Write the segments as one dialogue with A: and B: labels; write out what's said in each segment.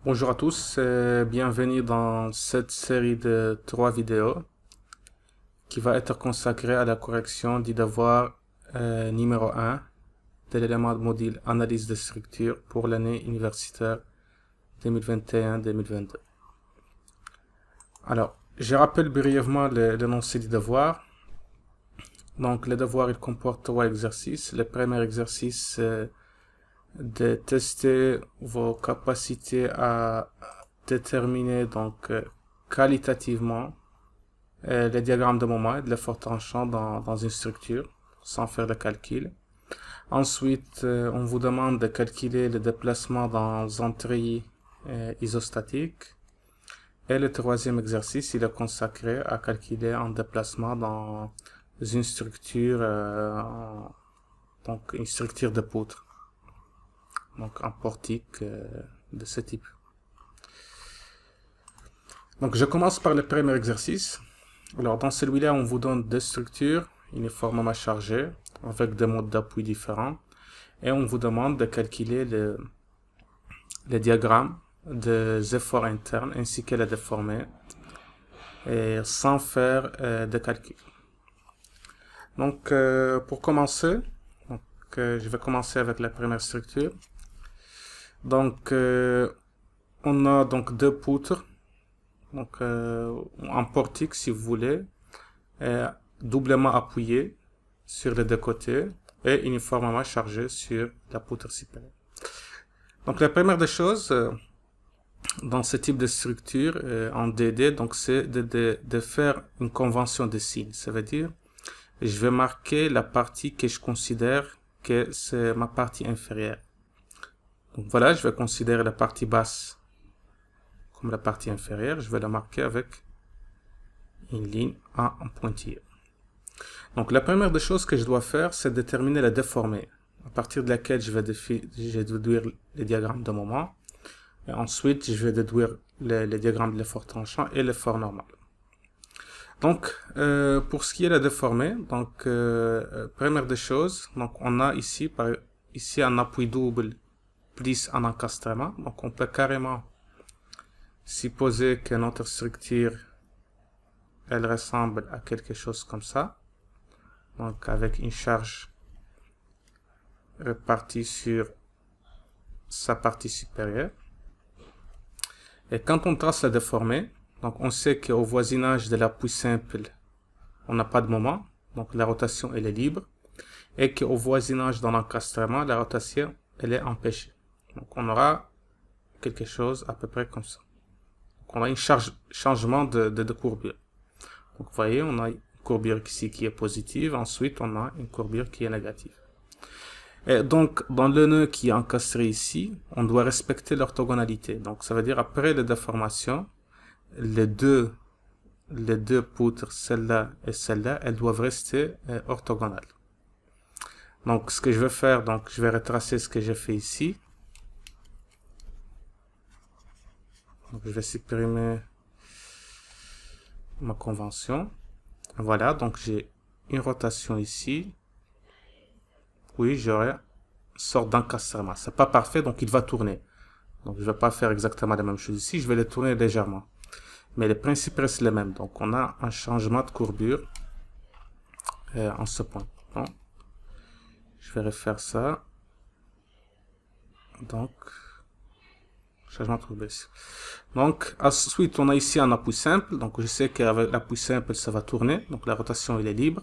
A: Bonjour à tous, bienvenue dans cette série de 3 vidéos qui va être consacrée à la correction du devoir numéro 1 de l'élément module analyse de structure pour l'année universitaire 2021-2022. Alors, je rappelle brièvement l'énoncé du devoir. Donc, le devoir, il comporte 3 exercices. Le premier exercice, de tester vos capacités à déterminer qualitativement les diagrammes de moment et de l'effort tranchant dans une structure sans faire de calcul. Ensuite, on vous demande de calculer le déplacement dans un treillis isostatique. Et le troisième exercice, il est consacré à calculer un déplacement dans une structure, donc une structure de poutre. Donc un portique de ce type. Donc je commence par le premier exercice. Alors dans celui-là, on vous donne deux structures uniformément chargées avec des modes d'appui différents et on vous demande de calculer les diagrammes des efforts internes ainsi que les déformés et sans faire de calcul. Donc pour commencer, je vais commencer avec la première structure. Donc on a donc deux poutres, donc un portique si vous voulez, doublement appuyé sur les deux côtés et uniformément chargé sur la poutre supérieure. Donc la première des choses dans ce type de structure en DD, donc c'est de faire une convention de signes. Ça veut dire je vais marquer la partie que je considère que c'est ma partie inférieure. Donc voilà, je vais considérer la partie basse comme la partie inférieure. Je vais la marquer avec une ligne en pointillé. Donc la première des choses que je dois faire, c'est déterminer la déformée, à partir de laquelle je vais déduire les diagrammes de moment. Et ensuite, je vais déduire les diagrammes de l'effort tranchant et l'effort normal. Donc, pour ce qui est de la déformée, donc première des choses, donc on a ici un appui double plus un encastrement. Donc on peut carrément supposer que notre structure elle ressemble à quelque chose comme ça, donc avec une charge répartie sur sa partie supérieure. Et quand on trace la déformée, donc on sait qu'au voisinage de l'appui simple, on n'a pas de moment, donc la rotation elle est libre, et qu'au voisinage dans l'encastrement, la rotation elle est empêchée. Donc on aura quelque chose à peu près comme ça. Donc on a un changement de courbure. Donc vous voyez, on a une courbure ici qui est positive, ensuite on a une courbure qui est négative. Et donc dans le nœud qui est encastré ici, on doit respecter l'orthogonalité. Donc ça veut dire après la déformation, les deux poutres, celle-là et celle-là, elles doivent rester orthogonales. Donc ce que je vais faire, donc je vais retracer ce que j'ai fait ici. Donc je vais supprimer ma convention. Voilà, donc j'ai une rotation ici. Oui, j'aurai une sorte d'encastrement. C'est pas parfait, donc il va tourner. Donc je vais pas faire exactement la même chose ici, je vais le tourner légèrement. Mais le principe reste le même. Donc on a un changement de courbure en ce point. Bon. Je vais refaire ça. Donc, changement de courbure ici. Donc, ensuite, on a ici un appui simple. Donc, je sais qu'avec l'appui simple, ça va tourner. Donc, la rotation, elle est libre.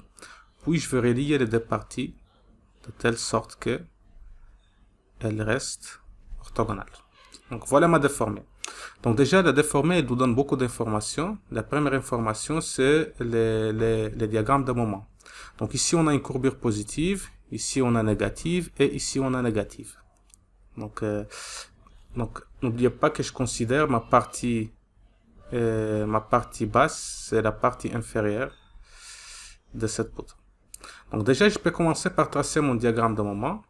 A: Puis, je vais relier les deux parties de telle sorte que elles restent orthogonales. Donc, voilà ma déformée. Donc, déjà, la déformée, elle nous donne beaucoup d'informations. La première information, c'est les diagrammes de moment. Donc, ici, on a une courbure positive. Ici, on a négative. Et ici, on a négative. Donc, n'oubliez pas que je considère ma partie basse, c'est la partie inférieure de cette poutre. Donc déjà, je peux commencer par tracer mon diagramme de moment.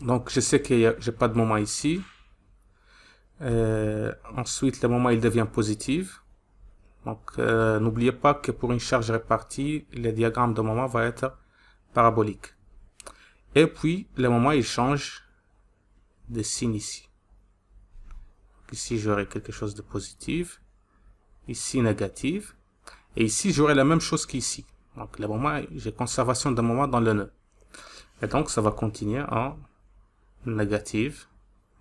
A: Donc je sais que j'ai pas de moment ici. Ensuite, le moment il devient positif. Donc n'oubliez pas que pour une charge répartie, le diagramme de moment va être parabolique. Et puis le moment il change de signe ici. ici, j'aurai quelque chose de positif. Ici, négatif. Et ici, j'aurai la même chose qu'ici. Donc, le moment, j'ai conservation de moment dans le nœud. Et donc, ça va continuer en négatif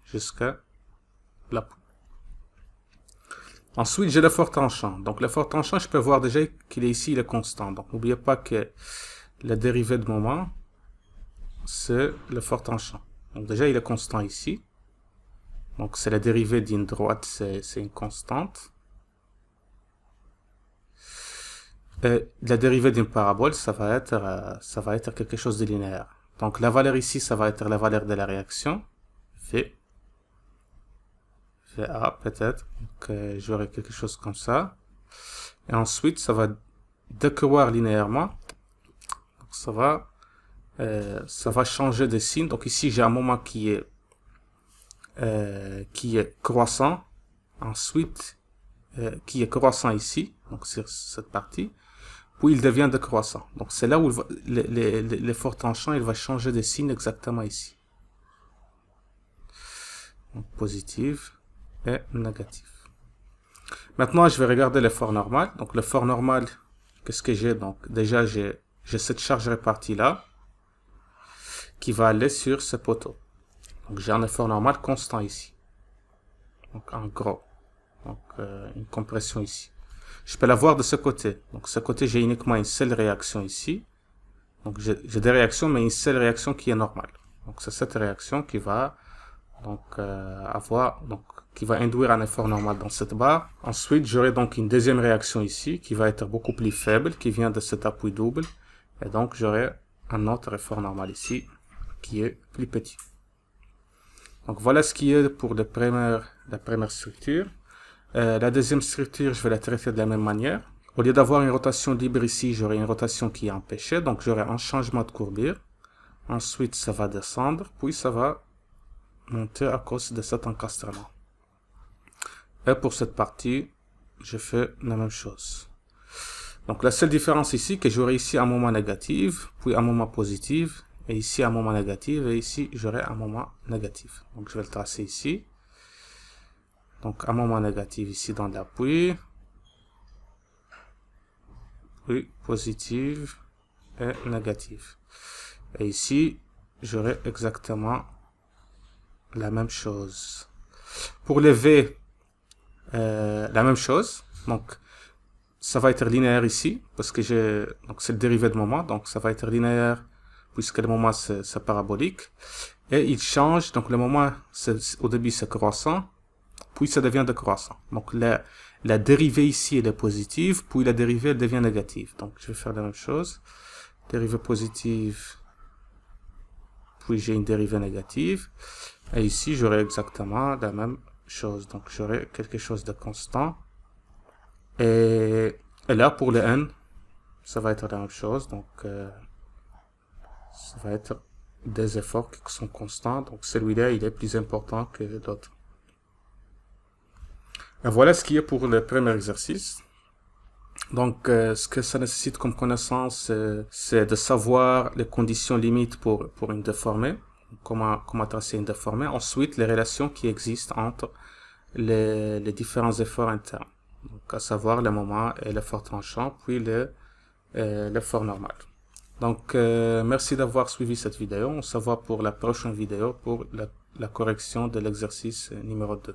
A: jusqu'à la poulie. Ensuite, j'ai l'effort tranchant. Donc, l'effort tranchant, je peux voir déjà qu'il est ici, il est constant. Donc, n'oubliez pas que la dérivée de moment, c'est l'effort tranchant. Donc, déjà, il est constant ici. Donc, c'est la dérivée d'une droite, c'est une constante. Et la dérivée d'une parabole, ça va être quelque chose de linéaire. Donc, la valeur ici, ça va être la valeur de la réaction. VA, peut-être. Donc, j'aurai quelque chose comme ça. Et ensuite, ça va décroître linéairement. Donc, ça va changer de signe. Donc, ici, j'ai un moment qui est croissant. Ensuite, qui est croissant ici. Donc, sur cette partie. Puis, il devient décroissant. Donc, c'est là où l'effort tranchant, il va changer de signe exactement ici. Donc, positif et négatif. Maintenant, je vais regarder l'effort normal. Donc, l'effort normal, qu'est-ce que j'ai? Donc, déjà, j'ai cette charge répartie là, qui va aller sur ce poteau. Donc, j'ai un effort normal constant ici. Donc, en gros. Donc, une compression ici. Je peux la voir de ce côté. Donc, ce côté, j'ai uniquement une seule réaction ici. Donc, j'ai des réactions, mais une seule réaction qui est normale. Donc, c'est cette réaction qui va qui va induire un effort normal dans cette barre. Ensuite, j'aurai donc une deuxième réaction ici, qui va être beaucoup plus faible, qui vient de cet appui double. Et donc, j'aurai un autre effort normal ici, qui est plus petit. Donc, voilà ce qui est pour la première structure. La deuxième structure, je vais la traiter de la même manière. Au lieu d'avoir une rotation libre ici, j'aurai une rotation qui est empêchée. Donc, j'aurai un changement de courbure. Ensuite, ça va descendre, puis ça va monter à cause de cet encastrement. Et pour cette partie, je fais la même chose. Donc, la seule différence ici, que j'aurai ici un moment négatif, puis un moment positif, et ici un moment négatif, et ici, j'aurai un moment négatif. Donc, je vais le tracer ici. Donc, un moment négatif ici dans l'appui. Puis, positif et négatif. Et ici, j'aurai exactement la même chose. Pour les V, la même chose. Donc, ça va être linéaire ici, parce que c'est le dérivé de moment, donc ça va être linéaire, puisque le moment c'est parabolique. Et il change, donc le moment, au début c'est croissant, puis ça devient décroissant. Donc, la dérivée ici, elle est positive, puis la dérivée, elle devient négative. Donc, je vais faire la même chose. Dérivée positive, puis j'ai une dérivée négative. Et ici, j'aurai exactement la même chose. Donc, j'aurai quelque chose de constant. Et là, pour le n, ça va être la même chose. Donc, ça va être des efforts qui sont constants. Donc, celui-là, il est plus important que l'autre. Et voilà ce qui est pour le premier exercice. Donc, ce que ça nécessite comme connaissance, c'est de savoir les conditions limites pour une déformée. Comment tracer une déformée. Ensuite, les relations qui existent entre les différents efforts internes. Donc, à savoir le moment et l'effort tranchant, puis l'effort normal. Donc, merci d'avoir suivi cette vidéo. On se voit pour la prochaine vidéo pour la correction de l'exercice numéro 2.